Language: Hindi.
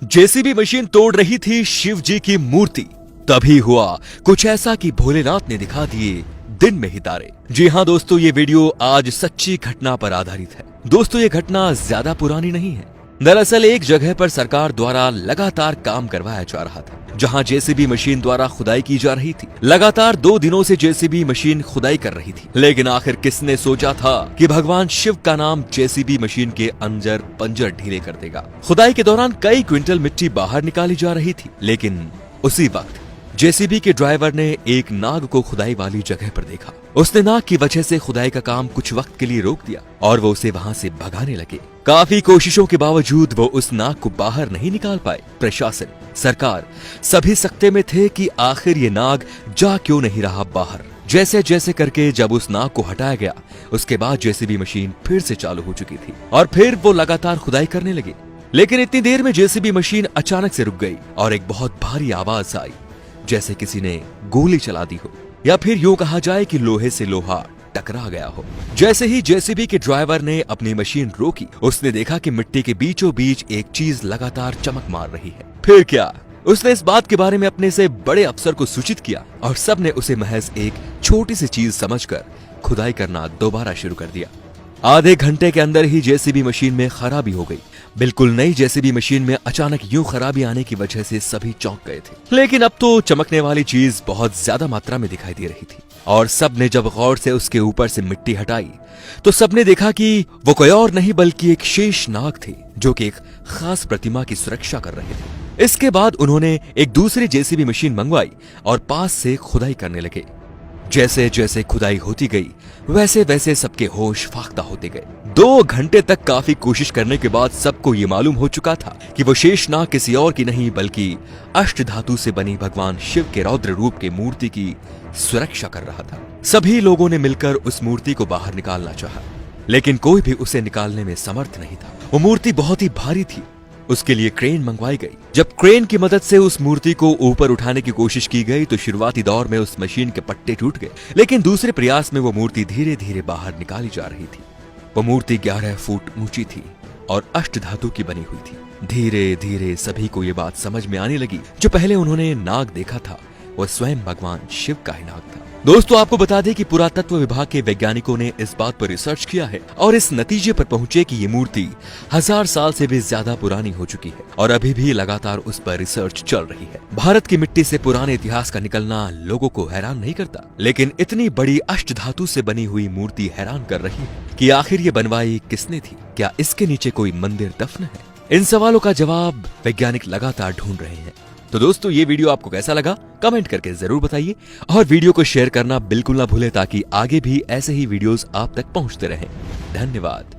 जेसीबी मशीन तोड़ रही थी शिव जी की मूर्ति। तभी हुआ कुछ ऐसा कि भोलेनाथ ने दिखा दिए दिन में ही तारे। जी हां दोस्तों, ये वीडियो आज सच्ची घटना पर आधारित है। दोस्तों, ये घटना ज्यादा पुरानी नहीं है। दरअसल एक जगह पर सरकार द्वारा लगातार काम करवाया जा रहा था, जहां जेसीबी मशीन द्वारा खुदाई की जा रही थी। लगातार 2 दिनों से जेसीबी मशीन खुदाई कर रही थी, लेकिन आखिर किसने सोचा था कि भगवान शिव का नाम जेसीबी मशीन के अंदर पंजर ढीले कर देगा। खुदाई के दौरान कई क्विंटल मिट्टी बाहर निकाली जा रही थी, लेकिन उसी वक्त जेसीबी के ड्राइवर ने एक नाग को खुदाई वाली जगह पर देखा। उसने नाग की वजह से खुदाई का काम कुछ वक्त के लिए रोक दिया और वो उसे वहां से भगाने लगे। काफी कोशिशों के बावजूद वो उस नाग को बाहर नहीं निकाल पाए। प्रशासन, सरकार सभी सकते में थे कि आखिर ये नाग जा क्यों नहीं रहा बाहर। जैसे जैसे करके जब उस नाग को हटाया गया, उसके बाद जेसीबी मशीन फिर से चालू हो चुकी थी और फिर वो लगातार खुदाई करने लगे। लेकिन इतनी देर में जेसीबी मशीन अचानक से रुक गई और एक बहुत भारी आवाज आई, जैसे किसी ने गोली चला दी हो, या फिर यूं कहा जाए कि लोहे से लोहा टकरा गया हो। जैसे ही जेसीबी के ड्राइवर ने अपनी मशीन रोकी, उसने देखा कि मिट्टी के बीचों बीच एक चीज लगातार चमक मार रही है। फिर क्या, उसने इस बात के बारे में अपने से बड़े अफसर को सूचित किया और सबने उसे महज एक छोटी सी चीज समझकर खुदाई करना दोबारा शुरू कर दिया। आधे घंटे के अंदर ही जेसीबी मशीन में खराबी हो गई। बिल्कुल नई जेसीबी मशीन में अचानक यूं खराबी आने की वजह से सभी चौंक गए थे। लेकिन अब तो चमकने वाली चीज बहुत ज्यादा मात्रा में दिखाई दे रही थी और सबने जब गौर से उसके ऊपर से मिट्टी हटाई तो सबने देखा कि वो कोई और नहीं बल्कि एक शेष नाग थे, जो कि एक खास प्रतिमा की सुरक्षा कर रहे थे। इसके बाद उन्होंने एक दूसरी जेसीबी मशीन मंगवाई और पास से खुदाई करने लगे। जैसे जैसे खुदाई होती गई, वैसे वैसे सबके होश फाख्ता होते गए। 2 घंटे तक काफी कोशिश करने के बाद सबको ये मालूम हो चुका था कि वो शेषनाग किसी और की नहीं बल्कि अष्ट धातु से बनी भगवान शिव के रौद्र रूप के मूर्ति की सुरक्षा कर रहा था। सभी लोगों ने मिलकर उस मूर्ति को बाहर निकालना चाहा, लेकिन कोई भी उसे निकालने में समर्थ नहीं था। वो मूर्ति बहुत ही भारी थी। उसके लिए क्रेन मंगवाई गई। जब क्रेन की मदद से उस मूर्ति को ऊपर उठाने की कोशिश की गई तो शुरुआती दौर में उस मशीन के पट्टे टूट गए, लेकिन दूसरे प्रयास में वो मूर्ति धीरे धीरे बाहर निकाली जा रही थी। वो मूर्ति 11 फुट ऊंची थी और अष्ट धातु की बनी हुई थी। धीरे धीरे सभी को ये बात समझ में आने लगी, जो पहले उन्होंने नाग देखा था वो स्वयं भगवान शिव का ही नाग था। दोस्तों, आपको बता दें कि पुरातत्व विभाग के वैज्ञानिकों ने इस बात पर रिसर्च किया है और इस नतीजे पर पहुंचे कि ये मूर्ति 1000 साल से भी ज्यादा पुरानी हो चुकी है और अभी भी लगातार उस पर रिसर्च चल रही है। भारत की मिट्टी से पुराने इतिहास का निकलना लोगों को हैरान नहीं करता, लेकिन इतनी बड़ी अष्ट धातु से बनी हुई मूर्ति हैरान कर रही है कि आखिर ये बनवाई किसने थी। क्या इसके नीचे कोई मंदिर दफन है? इन सवालों का जवाब वैज्ञानिक लगातार ढूंढ रहे हैं। तो दोस्तों, ये वीडियो आपको कैसा लगा कमेंट करके जरूर बताइए और वीडियो को शेयर करना बिल्कुल ना भूलें ताकि आगे भी ऐसे ही वीडियोस आप तक पहुंचते रहें। धन्यवाद।